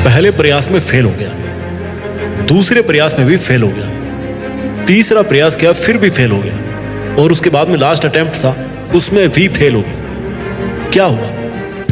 पहले प्रयास में फेल हो गया, दूसरे प्रयास में भी फेल हो गया, तीसरा प्रयास किया फिर भी फेल हो गया, और उसके बाद में लास्ट अटेम्प्ट था उसमें भी फेल हो गया। क्या हुआ?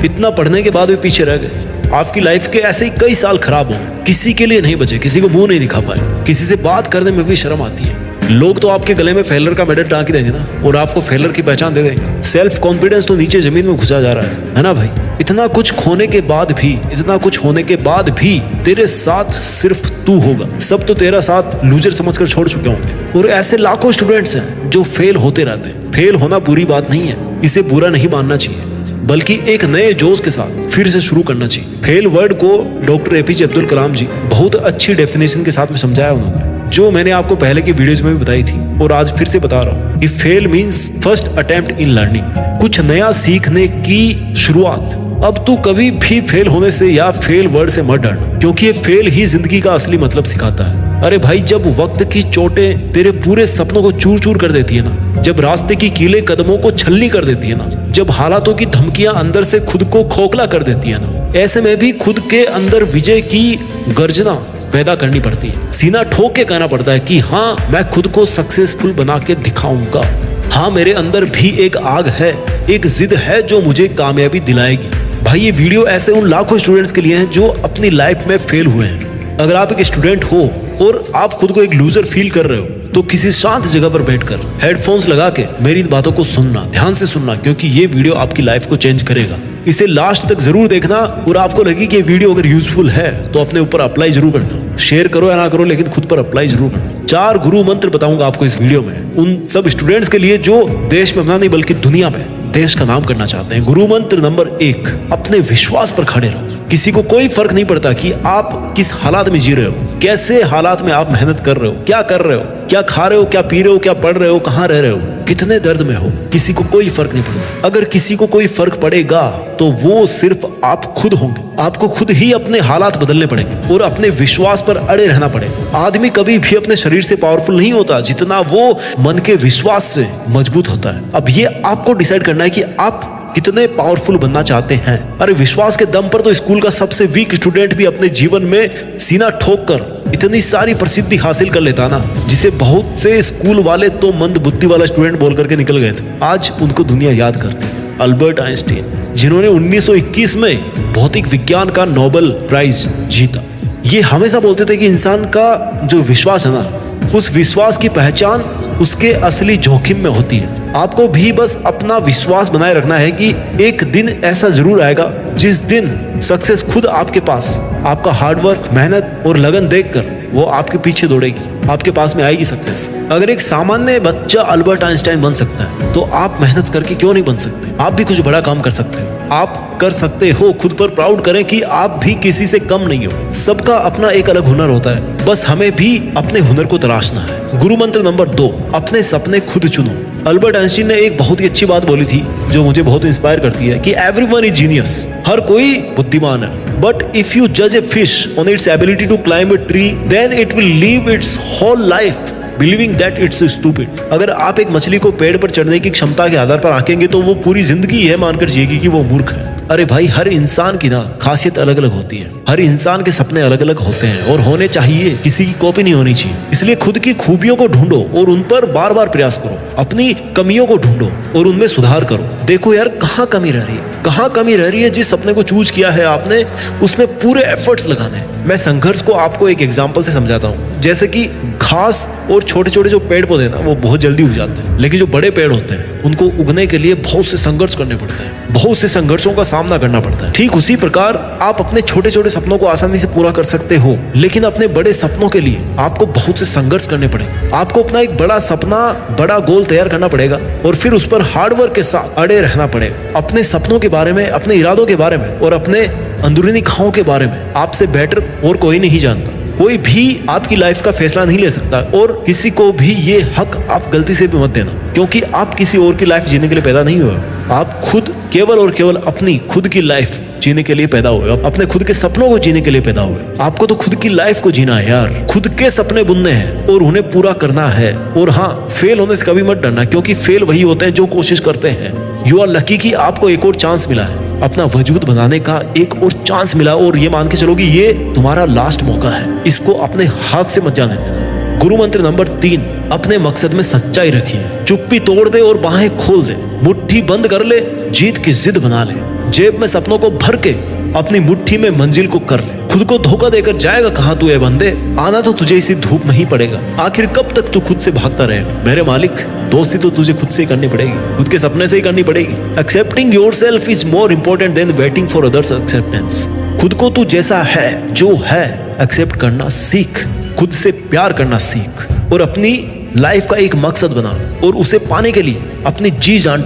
इतना पढ़ने के बाद भी पीछे रह गए। आपकी लाइफ के ऐसे ही कई साल खराब हो, किसी के लिए नहीं बचे, किसी को मुंह नहीं दिखा पाए, किसी से बात करने में भी शर्म आती है। लोग तो आपके गले में फेलर का मेडल टांग देंगे ना, और आपको फेलर की पहचान दे देंगे। सेल्फ कॉन्फिडेंस तो नीचे जमीन में घुसा जा रहा है ना भाई? इतना कुछ खोने के बाद भी, इतना कुछ होने के बाद भी तेरे साथ सिर्फ तू होगा। सब तो तेरा साथ लूजर समझकर छोड़ चुके होंगे। और ऐसे लाखों स्टूडेंट्स हैं जो फेल होते रहते हैं। फेल होना बुरी बात नहीं है, इसे बुरा नहीं मानना चाहिए, बल्कि एक नए जोश के साथ फिर से शुरू करना चाहिए। फेल वर्ड को डॉक्टर एपीजे अब्दुल कलाम जी बहुत अच्छी डेफिनेशन के साथ में समझाया उन्होंने, जो मैंने आपको पहले की वीडियोज में भी बताई थी और आज फिर से बता रहा हूँ कि fail means first attempt in learning, कुछ नया सीखने की शुरुआत। अब तू कभी भी फेल होने से या फेल वर्ड से मत डरना, क्योंकि ये फेल ही जिंदगी का असली मतलब सिखाता है। अरे भाई, जब वक्त की चोटें तेरे पूरे सपनों को चूर चूर कर देती है ना, जब रास्ते की कीलें कदमों को छलनी कर देती है ना, जब हालातों की धमकियां अंदर से खुद को खोखला कर देती है ना, ऐसे में भी खुद के अंदर विजय की गर्जना पैदा करनी पड़ती है। सीना ठोक के कहना पड़ता है कि हाँ, मैं खुद को सक्सेसफुल बना के दिखाऊंगा। हाँ, मेरे अंदर भी एक आग है, एक जिद है जो मुझे कामयाबी दिलाएगी। भाई, ये वीडियो ऐसे उन लाखों स्टूडेंट्स के लिए है जो अपनी लाइफ में फेल हुए हैं। अगर आप एक स्टूडेंट हो और आप खुद को एक लूजर फील कर रहे हो, तो किसी शांत जगह पर बैठकर हेडफोन्स लगा के मेरी इन बातों को सुनना, ध्यान से सुनना, क्योंकि ये वीडियो आपकी लाइफ को चेंज करेगा। इसे लास्ट तक जरूर देखना, और आपको लगे कि ये वीडियो अगर यूजफुल है तो अपने ऊपर अप्लाई जरूर करना। शेयर करो या ना करो, लेकिन खुद पर अप्लाई जरूर करना। 4 गुरु मंत्र बताऊंगा आपको इस वीडियो में, उन सब स्टूडेंट्स के लिए जो देश में अपना नहीं बल्कि दुनिया में देश का नाम करना चाहते हैं। गुरु मंत्र नंबर 1, अपने विश्वास पर खड़े रहो। किसी को कोई फर्क नहीं पड़ता कि आप किस हालात में जी रहे हो, कैसे हालात में आप मेहनत कर रहे हो, क्या कर रहे हो, क्या खा रहे हो, क्या पी रहे हो, क्या पढ़ रहे हो, कहाँ रह रहे हो, कितने दर्द में हो, किसी को कोई फर्क नहीं पड़ता। अगर किसी को कोई फर्क पड़ेगा तो वो सिर्फ आप खुद होंगे। आपको खुद ही अपने हालात बदलने पड़ेंगे और अपने विश्वास पर अड़े रहना पड़ेगा। आदमी कभी भी अपने शरीर से पावरफुल नहीं होता जितना वो मन के विश्वास से मजबूत होता है। अब ये आपको डिसाइड करना है कि आप कितने पावरफुल बनना चाहते हैं। अरे, विश्वास के दम पर तो स्कूल का सबसे वीक स्टूडेंट भी अपने जीवन में सीना ठोक कर इतनी सारी प्रसिद्धि हासिल कर लेता ना, जिसे बहुत से स्कूल वाले तो मंद बुद्धि वाला स्टूडेंट बोल करके निकल गए थे। आज उनको दुनिया याद करती है। अल्बर्ट आइंस्टीन, जिन्होंने 1921 में भौतिक विज्ञान का नोबेल प्राइज जीता, ये हमेशा बोलते थे कि इंसान का जो विश्वास है ना, उस विश्वास की पहचान उसके असली जोखिम में होती है। आपको भी बस अपना विश्वास बनाए रखना है कि एक दिन ऐसा जरूर आएगा जिस दिन सक्सेस खुद आपके पास, आपका हार्डवर्क, मेहनत और लगन देखकर वो आपके पीछे दौड़ेगी, आपके पास में आएगी सक्सेस। अगर एक सामान्य बच्चा अल्बर्ट आइंस्टाइन बन सकता है, तो आप मेहनत करके क्यों नहीं बन सकते? आप भी कुछ बड़ा काम कर सकते हो, आप कर सकते हो। खुद पर प्राउड करें कि आप भी किसी से कम नहीं हो। सबका अपना एक अलग हुनर होता है, बस हमें भी अपने हुनर को तलाशना है। गुरु मंत्र नंबर 2, अपने सपने खुद चुनो। अल्बर्ट आइंस्टीन ने एक बहुत ही अच्छी बात बोली थी जो मुझे बहुत इंस्पायर करती है कि एवरीवन इज जीनियस, हर कोई बुद्धिमान है, बट इफ यू जज a fish on its ability to climb a tree, then it will live its whole life believing that it's stupid. अगर आप एक मछली को पेड़ पर चढ़ने की क्षमता के आधार पर आंकेंगे तो वो पूरी जिंदगी यह मानकर जिएगी कि वो मूर्ख है। अरे भाई, हर इंसान की ना खासियत अलग अलग होती है, हर इंसान के सपने अलग अलग होते हैं और होने चाहिए, किसी की कॉपी नहीं होनी चाहिए। इसलिए खुद की खूबियों को ढूंढो और उन पर बार बार प्रयास करो। अपनी कमियों को ढूंढो और उनमें सुधार करो। देखो यार, कहाँ कमी रह रही है, कहाँ कमी रह रही है। जिस सपने को चूज किया है आपने, उसमें पूरे एफर्ट्स लगाने हैं। मैं संघर्ष को आपको एक एग्जाम्पल से समझाता हूँ। जैसे कि घास और छोटे छोटे जो पेड़ पौधे ना, वो बहुत जल्दी उग जाते हैं, लेकिन जो बड़े पेड़ होते हैं उनको उगने के लिए बहुत से संघर्ष करने पड़ते हैं, बहुत से संघर्षों का सामना करना पड़ता है। ठीक उसी प्रकार आप अपने छोटे छोटे सपनों को आसानी से पूरा कर सकते हो, लेकिन अपने बड़े सपनों के लिए आपको बहुत से संघर्ष करने पड़ेंगे। आपको अपना एक बड़ा सपना, बड़ा गोल तैयार करना पड़ेगा और फिर उस पर हार्डवर्क के साथ अड़े रहना पड़ेगा। अपने सपनों के बारे में, अपने इरादों के बारे में और अपने अंदरूनी खाओं के बारे में आपसे बेटर और कोई नहीं जानता। कोई भी आपकी लाइफ का फैसला नहीं ले सकता और किसी को भी ये हक आप गलती से भी मत देना, क्योंकि आप किसी और की लाइफ जीने के लिए पैदा नहीं हुए। आप खुद केवल और केवल अपनी खुद की लाइफ जीने के लिए पैदा हुए, अपने खुद के सपनों को जीने के लिए पैदा हुए। आपको तो खुद की लाइफ को जीना है यार, खुद के सपने बुनने हैं और उन्हें पूरा करना है। और हाँ, फेल होने से कभी मत डरना, क्योंकि फेल वही होते हैं जो कोशिश करते हैं। यू आर लकी कि आपको एक और चांस मिला है। अपना वजूद बनाने का एक और चांस मिला और ये मान के चलो कि ये तुम्हारा लास्ट मौका है, इसको अपने हाथ से मत जाने देना। गुरु मंत्र नंबर 3, अपने मकसद में सच्चाई रखिए। चुप्पी तोड़ दे और बाहें खोल दे, मुट्ठी बंद कर ले, जीत की जिद बना ले, जेब में सपनों को भर के अपनी मुट्ठी में मंजिल को कर ले। खुद को धोखा देकर जाएगा कहां तू ए बंदे, आना तो तुझे इसी धूप में ही पड़ेगा। आखिर कब तक तू खुद से भागता रहेगा मेरे मालिक, दोस्ती तो तुझे खुद से ही करनी पड़ेगी, खुद के सपने से ही करनी पड़ेगी। Accepting yourself is more important then waiting for others acceptance. खुद को तू जैसा है, जो है, एक्सेप्ट करना सीख, खुद से प्यार करना सीख और अपनी लाइफ का एक मकसद बना और उसे पाने के लिए अपनी जी जान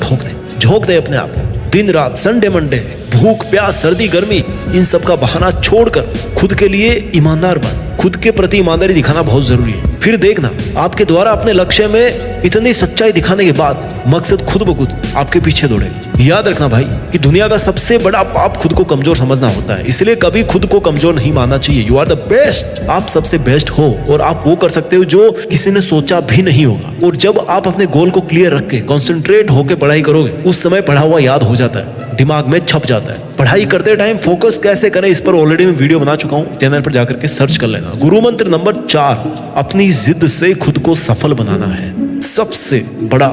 झोंक दे अपने आप को। दिन रात, संडे मंडे, भूख प्यास, सर्दी गर्मी, इन सब का बहाना छोड़कर खुद के लिए ईमानदार बन। खुद के प्रति ईमानदारी दिखाना बहुत जरूरी है। फिर देखना आपके द्वारा अपने लक्ष्य में इतनी सच्चाई दिखाने के बाद मकसद खुद ब खुद आपके पीछे दौड़ेगा। याद रखना भाई कि दुनिया का सबसे बड़ा पाप खुद को कमजोर समझना होता है, इसलिए कभी खुद को कमजोर नहीं मानना चाहिए। यू आर द बेस्ट, आप सबसे बेस्ट हो और आप वो कर सकते हो जो किसी ने सोचा भी नहीं होगा। और जब आप अपने गोल को क्लियर रख के कॉन्सेंट्रेट होकर पढ़ाई करोगे, उस समय पढ़ा हुआ याद हो जाता है, दिमाग में छप जाता है। पढ़ाई करते टाइम फोकस कैसे करें, इस पर ऑलरेडी मैं वीडियो बना चुका हूं, चैनल पर जाकर के सर्च कर लेना। गुरु मंत्र नंबर 4, अपनी जिद से खुद को सफल बनाना है। सबसे बड़ा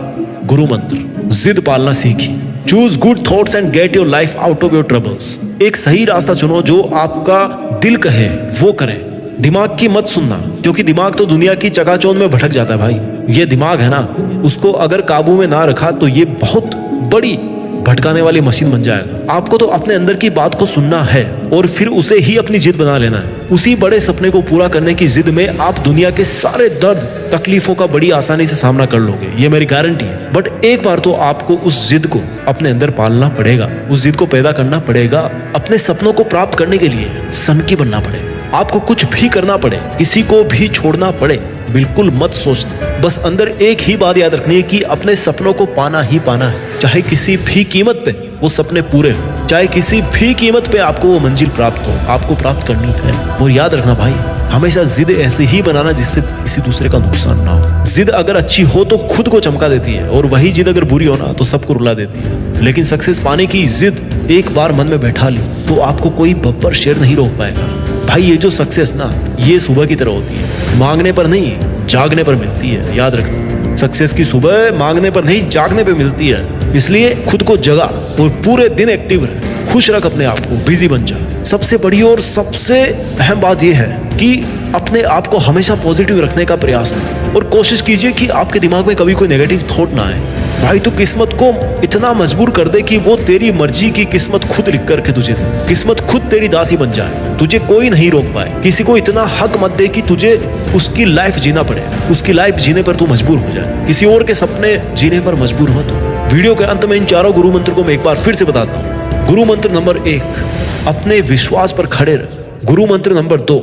गुरु मंत्र, जिद पालना सीखिए। Choose good thoughts and get your life out of your troubles. एक सही रास्ता चुनो, जो आपका दिल कहे वो करें। दिमाग की मत सुनना, क्योंकि दिमाग तो दुनिया की चकाचौंध में भटक जाता है भाई। ये दिमाग है ना, उसको अगर काबू में ना रखा तो ये बहुत बड़ी भटकाने वाली मशीन बन जाएगा। आपको तो अपने अंदर की बात को सुनना है और फिर उसे ही अपनी जिद बना लेना है। उसी बड़े सपने को पूरा करने की जिद में आप दुनिया के सारे दर्द तकलीफों का बड़ी आसानी से सामना कर लोगे, ये मेरी गारंटी है। बट एक बार तो आपको उस जिद को अपने अंदर पालना पड़ेगा, उस जिद को पैदा करना पड़ेगा। अपने सपनों को प्राप्त करने के लिए सनकी बनना पड़ेगा। आपको कुछ भी करना पड़े, किसी को भी छोड़ना पड़े, बिल्कुल मत सोचना। बस अंदर एक ही बात याद रखनी है कि अपने सपनों को पाना ही पाना है, चाहे किसी भी कीमत पे वो सपने पूरे हो, चाहे किसी भी कीमत पे आपको वो मंजिल प्राप्त हो, आपको प्राप्त करनी है। और याद रखना भाई, हमेशा जिद ऐसे ही बनाना जिससे किसी दूसरे का नुकसान ना हो। जिद अगर अच्छी हो तो खुद को चमका देती है, और वही जिद अगर बुरी हो ना तो सबको रुला देती है। लेकिन सक्सेस पाने की जिद एक बार मन में बैठा ली तो आपको कोई बब्बर शेर नहीं रोक पाएगा भाई। ये जो सक्सेस ना, ये सुबह की तरह होती है, मांगने पर नहीं जागने पर मिलती है। याद रखना, सक्सेस की सुबह मांगने पर नहीं जागने पर मिलती है। इसलिए खुद को जगा और पूरे दिन एक्टिव रहे, खुश रख अपने आप को, बिजी बन जा। सबसे बड़ी और सबसे अहम बात यह है कि अपने आप को हमेशा पॉजिटिव रखने का प्रयास करें और कोशिश कीजिए कि आपके दिमाग में कभी कोई नेगेटिव थॉट ना आए। भाई तू किस्मत को इतना मजबूर कर दे कि वो तेरी मर्जी की किस्मत खुद लिख करके तुझे दे, किस्मत खुद तेरी दासी बन जाए, तुझे कोई नहीं रोक पाए। किसी को इतना हक मत दे कि तुझे उसकी लाइफ जीना पड़े, उसकी लाइफ जीने पर तू मजबूर हो जाए, किसी और के सपने जीने पर मजबूर मत हो। वीडियो के अंत में इन चारों गुरु मंत्र को मैं एक बार फिर से बताता हूँ। गुरु मंत्र नंबर 1, अपने विश्वास पर खड़े रह। गुरु मंत्र नंबर 2,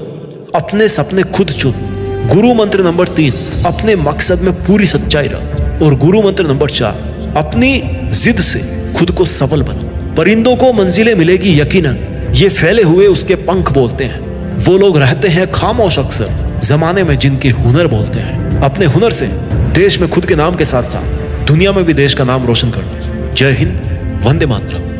अपने सपने खुद चुन। गुरु मंत्र नंबर 3, अपने मकसद में पूरी सच्चाई रख। और गुरु मंत्र नंबर 4, अपनी जिद से खुद को सफल बना। परिंदों को मंजिलें मिलेगी यकीनन, ये फैले हुए उसके पंख बोलते हैं। वो लोग रहते हैं खामोश अक्सर, जमाने में जिनके हुनर बोलते हैं। अपने हुनर से देश में खुद के नाम के साथ साथ दुनिया में भी देश का नाम रोशन करना। जय हिंद, वंदे मातरम।